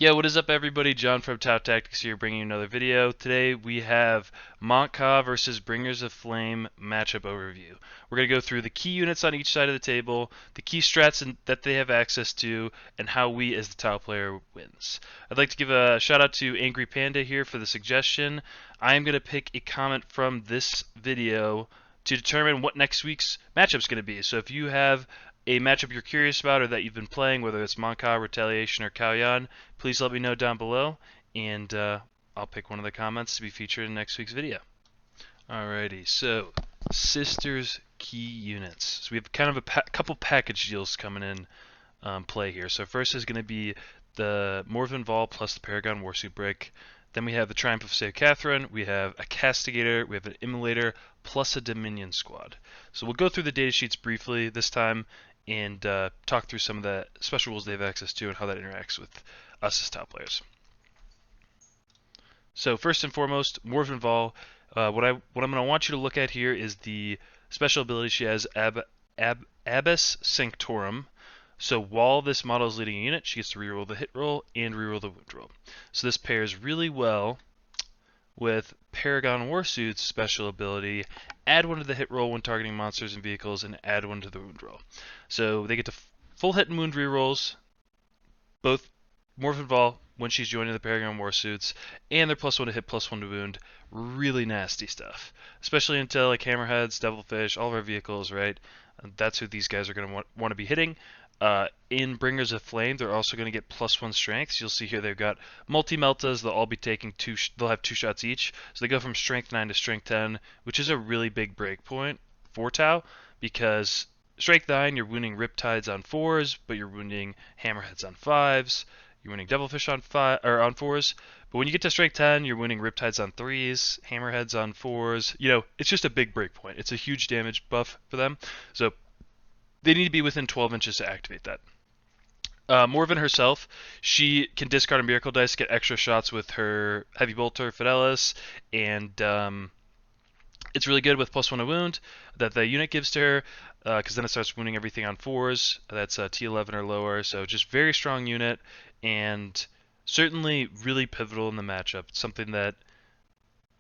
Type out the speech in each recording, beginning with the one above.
Yo, what is up everybody? John from Top Tactics here bringing you another video. Today we have Mont'ka versus Bringers of Flame matchup overview. We're going to go through the key units on each side of the table, the key strats that they have access to, and how we as the tile player wins. I'd like to give a shout out to Angry Panda here for the suggestion. I am going to pick a comment from this video to determine what next week's matchup is going to be. So if you have a matchup you're curious about or that you've been playing, whether it's Mont'ka, Retaliation, or Kaoyan, please let me know down below, and I'll pick one of the comments to be featured in next week's video. Alrighty, so Sisters key units. So we have kind of a couple package deals coming in play here. So first is going to be the Morven Vol plus the Paragon Warsuit brick. Then we have the Triumph of St. Catherine, we have a Castigator, we have an Immolator, plus a Dominion squad. So we'll go through the data sheets briefly this time and talk through some of the special rules they have access to and how that interacts with us as top players. So first and foremost, Morven Vol. What I'm going to want you to look at here is the special ability she has, Abyss Sanctorum. So while this model is leading a unit, she gets to reroll the hit roll and reroll the wound roll. So this pairs really well with Paragon Warsuit's special ability, add one to the hit roll when targeting monsters and vehicles, and add one to the wound roll. So they get to full hit and wound rerolls, both Morphin Vol when she's joining the Paragon Warsuits, and they're +1 to hit, +1 to wound. Really nasty stuff. Especially until like Hammerheads, Devilfish, all of our vehicles, right? That's who these guys are going to want to be hitting. In Bringers of Flame, they're also going to get +1 strengths. You'll see here they've got multi-meltas. They'll all be taking they'll have 2 shots each. So they go from strength 9 to strength 10, which is a really big break point for Tau, because strength 9, you're wounding Riptides on 4s, but you're wounding Hammerheads on 5s. You're wounding Devilfish on 4s. But when you get to strength 10, you're wounding Riptides on 3s, Hammerheads on 4s. You know, it's just a big break point. It's a huge damage buff for them. So they need to be within 12 inches to activate that. Morven herself, she can discard a Miracle Dice, get extra shots with her Heavy Bolter Fidelis, and it's really good with +1 to wound that the unit gives to her, because then it starts wounding everything on 4s. That's T11 or lower, so just very strong unit, and certainly really pivotal in the matchup. It's something that,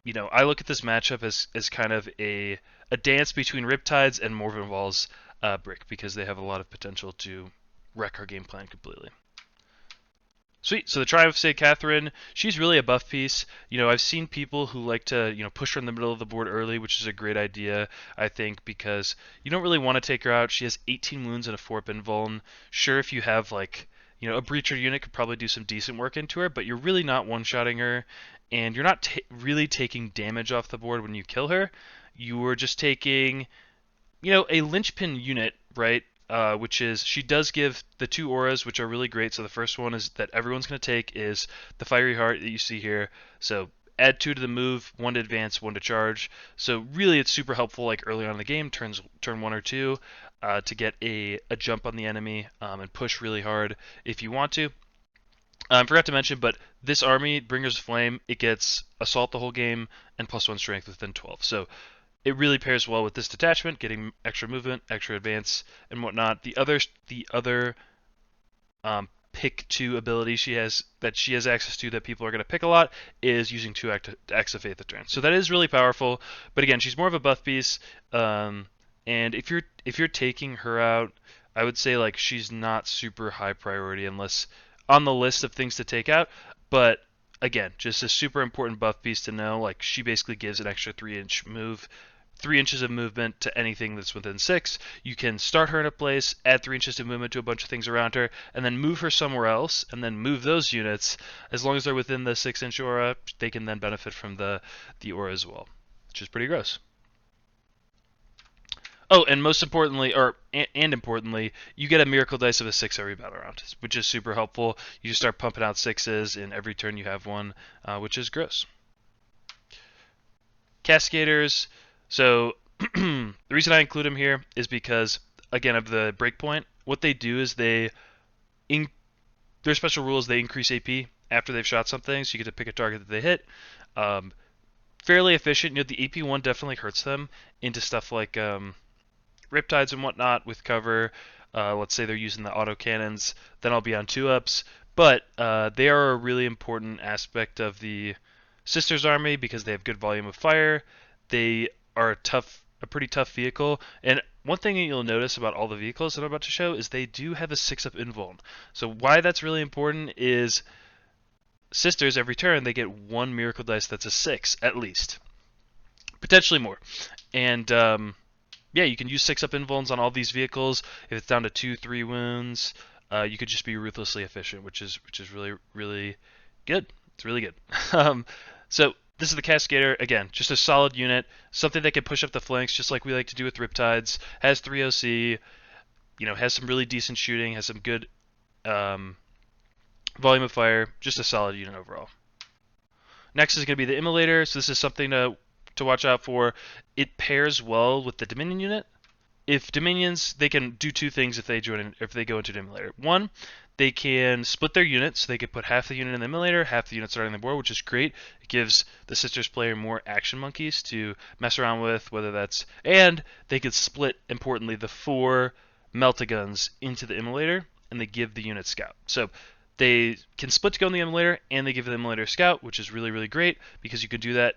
you know, I look at this matchup as kind of a dance between Riptides and Morven Vol's brick, because they have a lot of potential to wreck our game plan completely. Sweet. So the Triumph of St. Catherine, she's really a buff piece. You know, I've seen people who like to, push her in the middle of the board early, which is a great idea, I think, because you don't really want to take her out. She has 18 wounds and a 4-pin vuln. Sure, if you have, like, a breacher unit could probably do some decent work into her, but you're really not one-shotting her, and you're not really taking damage off the board when you kill her. You are just taking, a linchpin unit, right? Which is, she does give the 2 auras, which are really great. So the first one is that everyone's going to take is the Fiery Heart that you see here. So add 2 to the move, 1 to advance, 1 to charge. So really it's super helpful like early on in the game, turn 1 or 2, to get a jump on the enemy and push really hard if you want to. I forgot to mention, but this army, Bringers of Flame, it gets Assault the whole game and +1 strength within 12. So it really pairs well with this detachment, getting extra movement, extra advance, and whatnot. The other pick 2 ability she has access to that people are going to pick a lot is using 2 acts of faith a turn. So that is really powerful. But again, she's more of a buff piece. And if you're taking her out, I would say like she's not super high priority unless on the list of things to take out. But again, just a super important buff piece to know. Like, she basically gives an extra 3-inch move. 3 inches of movement to anything that's within 6. You can start her in a place, add 3 inches of movement to a bunch of things around her, and then move her somewhere else, and then move those units. As long as they're within the 6-inch aura, they can then benefit from the aura as well, which is pretty gross. Oh, and most importantly, importantly, you get a Miracle Dice of a 6 every battle round, which is super helpful. You just start pumping out 6s, and every turn you have one, which is gross. Cascaders. So the reason I include them here is because, again, of the breakpoint, what they do is their special rule is they increase AP after they've shot something, so you get to pick a target that they hit. Fairly efficient. The AP 1 definitely hurts them into stuff like Riptides and whatnot with cover. Let's say they're using the auto cannons, then I'll be on 2-ups. But they are a really important aspect of the Sisters army because they have good volume of fire. They are a pretty tough vehicle. And one thing that you'll notice about all the vehicles that I'm about to show is they do have a 6-up invuln. So why that's really important is Sisters, every turn, they get one miracle dice that's a 6, at least. Potentially more. And yeah, you can use 6-up invulns on all these vehicles. If it's down to 2-3 wounds, you could just be ruthlessly efficient, which is really, really good. It's really good. So this is the Cascader. Again, just a solid unit, something that can push up the flanks, just like we like to do with Riptides. Has 3 OC, has some really decent shooting, has some good volume of fire. Just a solid unit overall. Next is going to be the Immolator. So this is something to watch out for. It pairs well with the Dominion unit. If Dominions, they can do two things if they go into the Immolator. One, they can split their units, so they can put half the unit in the Immolator, half the unit starting the board, which is great. It gives the Sisters player more action monkeys to mess around with, and they could split, importantly, the 4 Meltaguns into the Immolator, and they give the unit Scout. So they can split to go in the Immolator, and they give the Immolator Scout, which is really, really great, because you can do that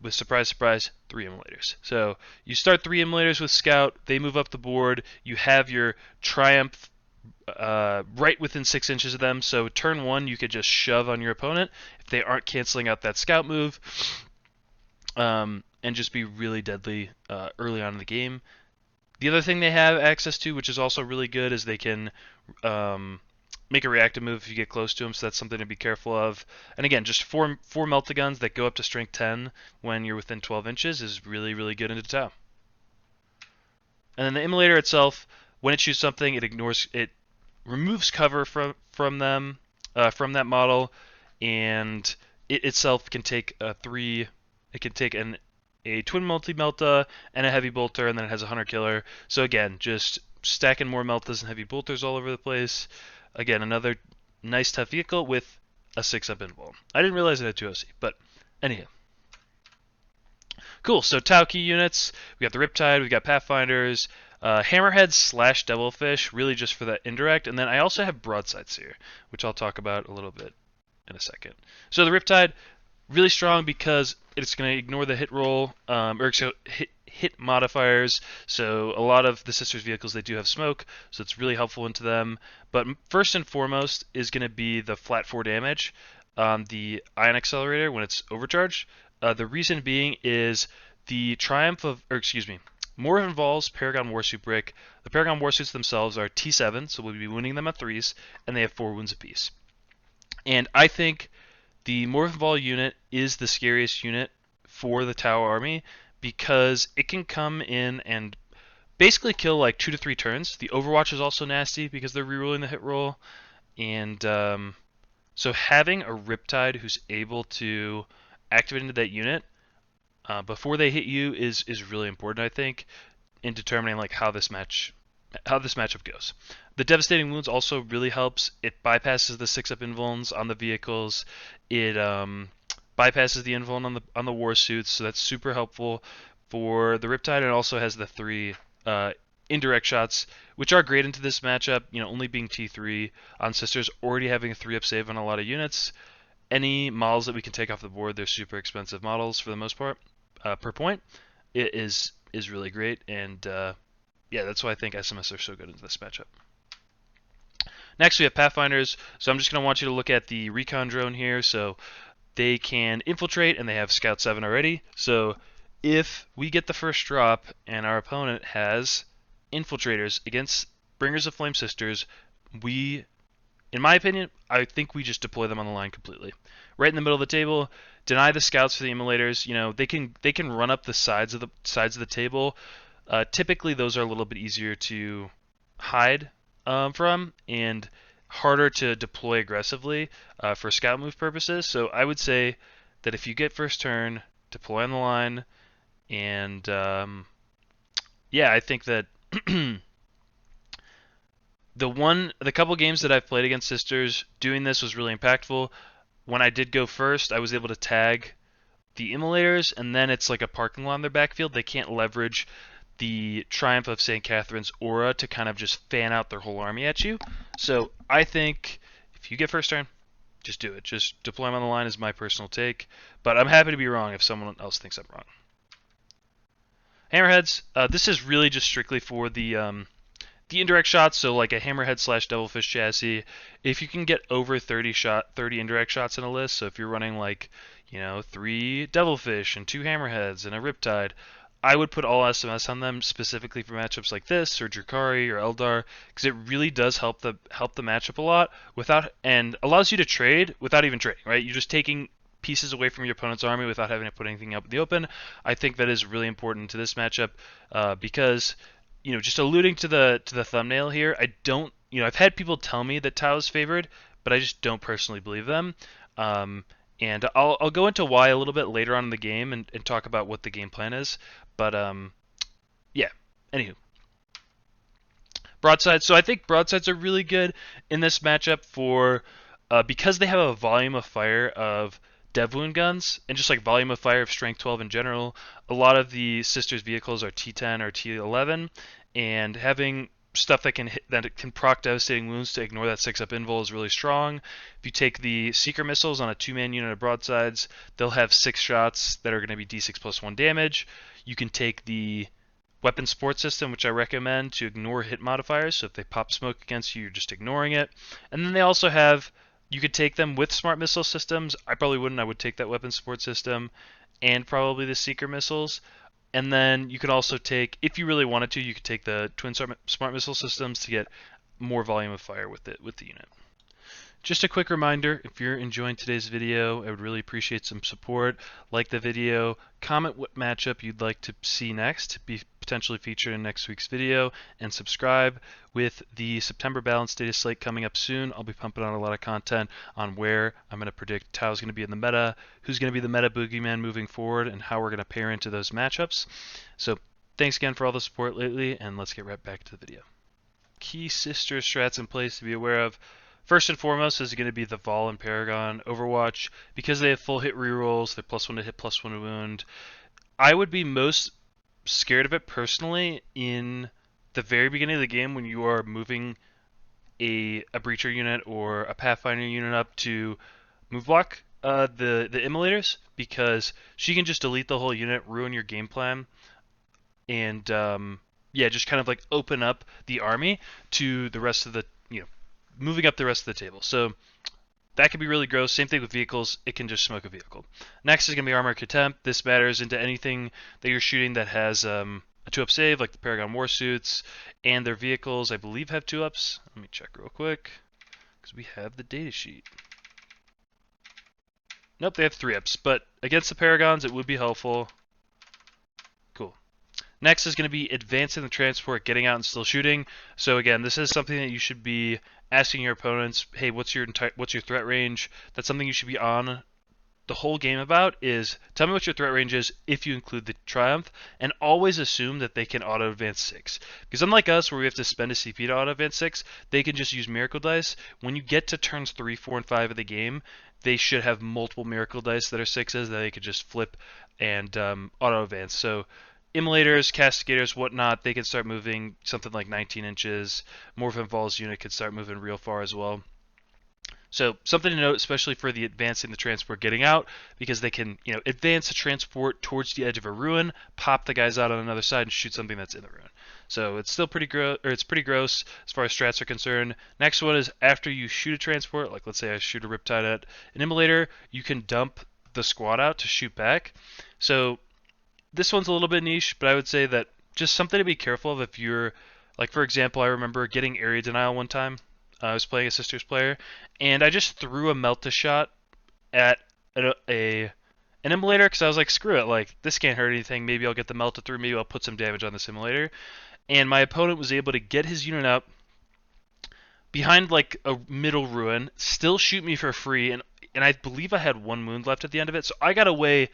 with, surprise, surprise, 3 Immolators. So you start 3 Immolators with Scout, they move up the board, you have your Triumph right within 6 inches of them, so turn 1 you could just shove on your opponent if they aren't canceling out that Scout move, and just be really deadly early on in the game. The other thing they have access to, which is also really good, is they can make a reactive move if you get close to them, so that's something to be careful of. And again, just four Meltaguns that go up to strength 10 when you're within 12 inches is really, really good into Tau. And then the Immolator itself, when it shoots something, it removes cover from them, from that model, and it itself can take a twin multi-melta and a heavy bolter, and then it has a hunter killer. So again, just stacking more meltas and heavy bolters all over the place. Again, another nice tough vehicle with a 6-up invuln. I didn't realize it had 2 OC, but anyhow. Cool, so Tau key units, we got the Riptide, we got Pathfinders, Hammerheads / Devilfish, really just for that indirect, and then I also have Broadsides here, which I'll talk about a little bit in a second. So the Riptide, really strong because it's going to ignore the hit roll, hit modifiers, so a lot of the Sisters vehicles, they do have smoke, so it's really helpful into them. But first and foremost is going to be the flat 4 damage on the Ion Accelerator when it's overcharged. The reason being is the Morven Vol's Paragon Warsuit Brick. The Paragon Warsuits themselves are T7, so we'll be wounding them at 3s, and they have 4 wounds apiece. And I think the Morven Vol unit is the scariest unit for the Tau army, because it can come in and basically kill like 2 to 3 turns. The Overwatch is also nasty because they're rerolling the hit roll. And so having a Riptide who's able to activate into that unit before they hit you is really important, I think, in determining like how this matchup goes. The Devastating Wounds also really helps. It bypasses the 6-up invulns on the vehicles. It bypasses the invuln on the war suits, so that's super helpful for the Riptide. And it also has the 3 indirect shots, which are great into this matchup. Only being T3 on Sisters, already having a 3-up save on a lot of units. Any models that we can take off the board, they're super expensive models for the most part per point. It is really great, and yeah, that's why I think SMS are so good into this matchup. Next, we have Pathfinders. So I'm just going to want you to look at the recon drone here. So they can infiltrate, and they have Scout 7 already. So if we get the first drop and our opponent has infiltrators against Bringers of Flame Sisters, in my opinion, I think we just deploy them on the line completely. Right in the middle of the table, deny the scouts for the immolators. They can run up the sides of the table. Typically, those are a little bit easier to hide from and harder to deploy aggressively for scout move purposes. So I would say that if you get first turn, deploy on the line, and yeah, I think that the couple games that I've played against Sisters, doing this was really impactful. When I did go first, I was able to tag the immolators, and then it's like a parking lot in their backfield. They can't leverage the Triumph of St. Catherine's aura to kind of just fan out their whole army at you. So I think if you get first turn, just do it. Just deploy them on the line is my personal take, but I'm happy to be wrong if someone else thinks I'm wrong. Hammerheads, this is really just strictly for the indirect shots, so like a hammerhead slash devilfish chassis. If you can get over 30 indirect shots in a list, so if you're running like, 3 devilfish and 2 hammerheads and a riptide, I would put all SMS on them specifically for matchups like this or Drukari or Eldar, because it really does help the matchup a lot and allows you to trade without even trading, right? You're just taking pieces away from your opponent's army without having to put anything up in the open. I think that is really important to this matchup because just alluding to the thumbnail here, I don't, I've had people tell me that Tau is favored, but I just don't personally believe them. And I'll go into why a little bit later on in the game and talk about what the game plan is. But yeah. Anywho, broadsides. So I think broadsides are really good in this matchup for because they have a volume of fire of dev wound guns and just like volume of fire of strength 12 in general. A lot of the sisters vehicles are T10 or T11, and having stuff that can proc devastating wounds to ignore that 6-up invul is really strong. If you take the seeker missiles on a 2-man unit of broadsides, they'll have 6 shots that are going to be d6 plus 1 damage. You can take the weapon support system, which I recommend, to ignore hit modifiers. So if they pop smoke against you, you're just ignoring it. And then they also have, you could take them with smart missile systems. I probably wouldn't. I would take that weapon support system and probably the seeker missiles. And then you could also take, if you really wanted to, you could take the twin smart missile systems to get more volume of fire with the unit. Just a quick reminder, if you're enjoying today's video, I would really appreciate some support. Like the video, comment what matchup you'd like to see next, to be potentially featured in next week's video, and subscribe. With the September balance data slate coming up soon, I'll be pumping out a lot of content on where I'm going to predict Tau's going to be in the meta, who's going to be the meta boogeyman moving forward, and how we're going to pair into those matchups. So thanks again for all the support lately, and let's get right back to the video. Key sister strats in place to be aware of. First and foremost is going to be the Vol and Paragon Overwatch. Because they have full hit rerolls, they're +1 to hit, +1 to wound. I would be most scared of it personally in the very beginning of the game when you are moving a breacher unit or a pathfinder unit up to move block the immolators, because she can just delete the whole unit, ruin your game plan, and yeah, just kind of like open up the army to the rest of the, moving up the rest of the table. So that could be really gross. Same thing with vehicles. It can just smoke a vehicle. Next is going to be Armor Contempt. This matters into anything that you're shooting that has a 2-up save, like the Paragon Warsuits, and their vehicles, I believe, have 2-ups. Let me check real quick, because we have the data sheet. Nope, they have 3-ups, but against the Paragons, it would be helpful. Cool. Next is going to be advancing the transport, getting out and still shooting. So again, this is something that you should be asking your opponents, hey, what's your threat range? That's something you should be on the whole game about, is tell me what your threat range is if you include the Triumph, and always assume that they can auto advance 6. Because unlike us, where we have to spend a CP to auto advance 6, they can just use Miracle Dice. When you get to turns 3, 4, and 5 of the game, they should have multiple Miracle Dice that are 6s that they could just flip and auto advance. So immolators, castigators, whatnot, they can start moving something like 19 inches. Morphin Vol's unit could start moving real far as well. So something to note, especially for the advancing the transport getting out, because they can, advance the transport towards the edge of a ruin, pop the guys out on another side, and shoot something that's in the ruin. So it's still pretty gross, or it's pretty gross as far as strats are concerned. Next one is after you shoot a transport, like let's say I shoot a Riptide at an immolator, you can dump the squad out to shoot back. So this one's a little bit niche, but I would say that just something to be careful of if you're, like for example, I remember getting area denial one time. I was playing a Sisters player, and I just threw a Melt-A-Shot at an immolator because I was like, screw it, like this can't hurt anything. Maybe I'll get the Melta through. Maybe I'll put some damage on this immolator. And my opponent was able to get his unit up behind like a middle ruin, still shoot me for free, and I believe I had 1 wound left at the end of it. So I got away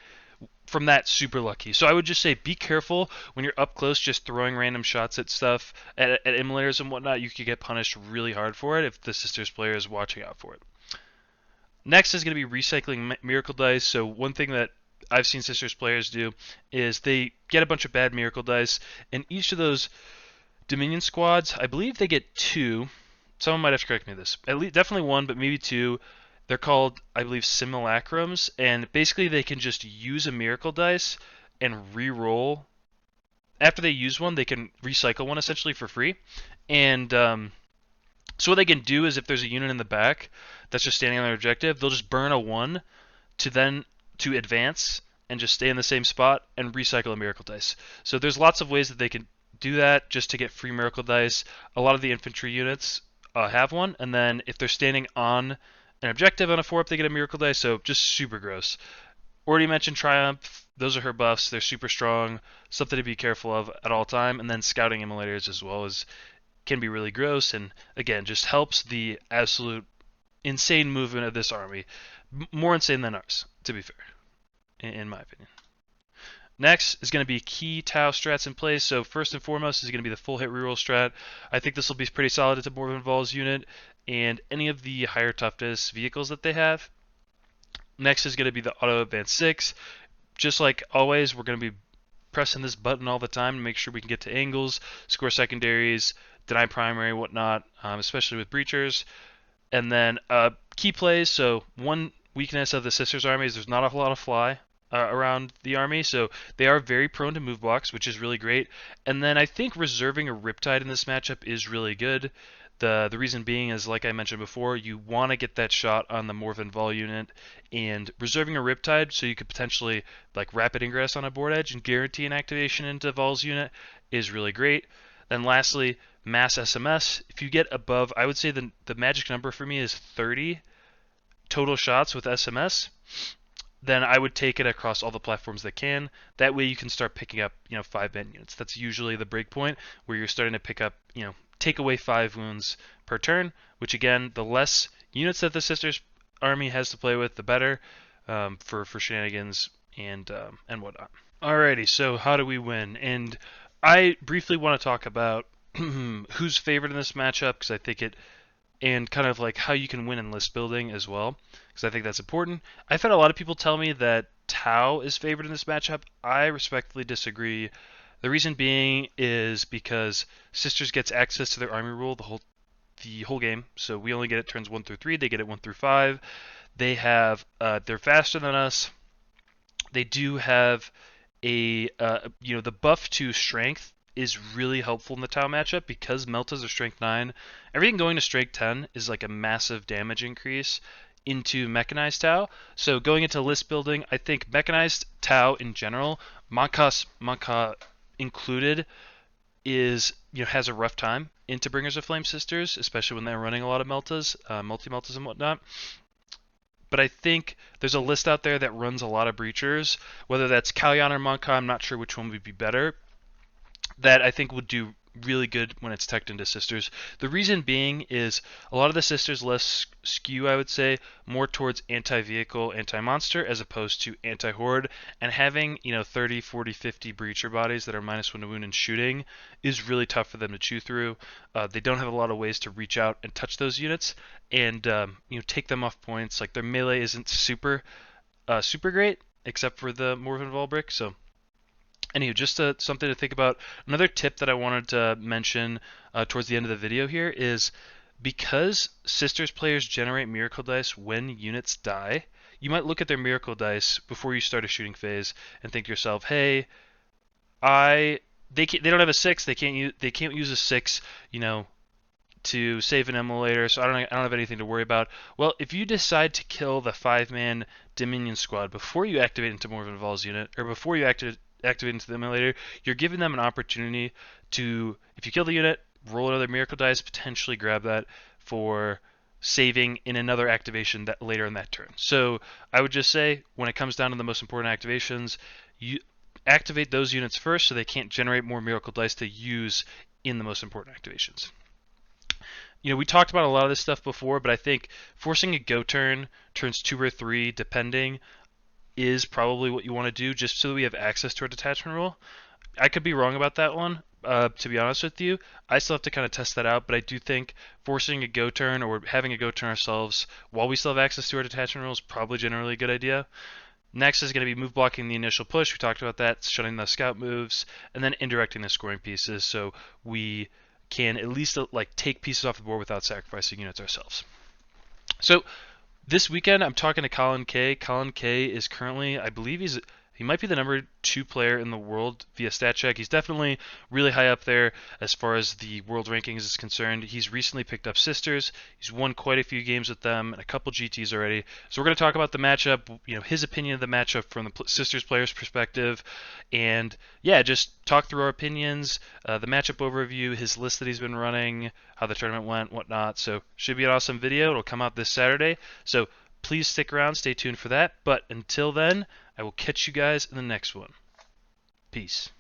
from that super lucky. So I would just say be careful when you're up close just throwing random shots at stuff, at immolators and whatnot. You could get punished really hard for it if the Sisters player is watching out for it. Next is going to be recycling Miracle Dice. So one thing that I've seen Sisters players do is they get a bunch of bad Miracle Dice, and each of those Dominion squads, I believe they get 2, someone might have to correct me on this. At least definitely one, but maybe two. They're called, I believe, simulacrums, and basically they can just use a miracle dice and re-roll. After they use one, they can recycle one essentially for free. And so what they can do is if there's a unit in the back that's just standing on their objective, they'll just burn a one to advance and just stay in the same spot and recycle a miracle dice. So there's lots of ways that they can do that just to get free miracle dice. A lot of the infantry units have one, and then if they're standing on an objective on a 4-up, they get a miracle dice. So just super gross. Already mentioned Triumph. Those are her buffs. They're super strong. Something to be careful of at all time. And then scouting immolators as well as can be really gross. And again, just helps the absolute insane movement of this army. More insane than ours, to be fair, in my opinion. Next is going to be key Tau strats in place. So first and foremost is going to be the full hit reroll strat. I think this will be pretty solid to Morven Val's unit and any of the higher toughness vehicles that they have. Next is going to be the auto advance 6. Just like always, we're going to be pressing this button all the time to make sure we can get to angles, score secondaries, deny primary, whatnot, especially with breachers. And then key plays. So one weakness of the Sisters army is there's not a lot of fly around the army, so they are very prone to move blocks, which is really great. And then I think reserving a Riptide in this matchup is really good. The reason being is, like I mentioned before, you want to get that shot on the Morven Vol unit, and reserving a Riptide so you could potentially like rapid ingress on a board edge and guarantee an activation into Vol's unit is really great. Then lastly, mass SMS. If you get above, I would say the magic number for me is 30 total shots with SMS, then I would take it across all the platforms that can. That way you can start picking up, 5-man units. That's usually the break point where you're starting to pick up, take away 5 wounds per turn, which again, the less units that the Sisters army has to play with, the better for shenanigans and whatnot. Alrighty, so how do we win? And I briefly want to talk about who's favored in this matchup because I think and kind of like how you can win in list building as well, because I think that's important. I've had a lot of people tell me that Tau is favored in this matchup. I respectfully disagree. The reason being is because Sisters gets access to their army rule the whole game, so we only get it turns 1 through 3. They get it 1 through 5. They have they're faster than us. They do have the buff to strength is really helpful in the Tau matchup because Meltas are strength 9. Everything going to strength 10 is like a massive damage increase into mechanized Tau. So going into list building, I think mechanized Tau in general, Mont'ka included, has a rough time into Bringers of Flame Sisters, especially when they're running a lot of Meltas, multi-Meltas and whatnot. But I think there's a list out there that runs a lot of breachers, whether that's Kalyan or Mont'ka, I'm not sure which one would be better, that I think would do really good when it's teched into Sisters. The reason being is a lot of the Sisters lists skew, I would say, more towards anti-vehicle, anti-monster, as opposed to anti-horde, and having, 30, 40, 50 breacher bodies that are -1 to wound and shooting is really tough for them to chew through. They don't have a lot of ways to reach out and touch those units, and, take them off points. Like, their melee isn't super great, except for the Morven Vol brick, so anywho, just something to think about. Another tip that I wanted to mention towards the end of the video here is because Sisters players generate miracle dice when units die, you might look at their miracle dice before you start a shooting phase and think to yourself, hey, they don't have a 6, they can't use a 6, to save an immolator, so I don't have anything to worry about. Well, if you decide to kill the 5-man Dominion squad before you activate into Morven Val's unit, or before you activate into the immolator, you're giving them an opportunity to, if you kill the unit, roll another miracle dice, potentially grab that for saving in another activation that later in that turn. So I would just say, when it comes down to the most important activations, you activate those units first so they can't generate more miracle dice to use in the most important activations. We talked about a lot of this stuff before, but I think forcing a go turn, turns 2 or 3, depending, is probably what you want to do just so that we have access to our detachment rule. I could be wrong about that one, to be honest with you. I still have to kind of test that out, but I do think forcing a go turn or having a go turn ourselves while we still have access to our detachment rule is probably generally a good idea. Next is going to be move blocking the initial push. We talked about that, shutting the scout moves, and then indirecting the scoring pieces so we can at least like take pieces off the board without sacrificing units ourselves. So this weekend, I'm talking to Colin K. Colin K is currently, I believe he might be the number 2 player in the world via StatCheck. He's definitely really high up there as far as the world rankings is concerned. He's recently picked up Sisters. He's won quite a few games with them and a couple GTs already. So we're going to talk about the matchup, his opinion of the matchup from the Sisters player's perspective, and yeah, just talk through our opinions, the matchup overview, his list that he's been running, how the tournament went, whatnot. So should be an awesome video. It'll come out this Saturday. So please stick around, stay tuned for that. But until then, I will catch you guys in the next one. Peace.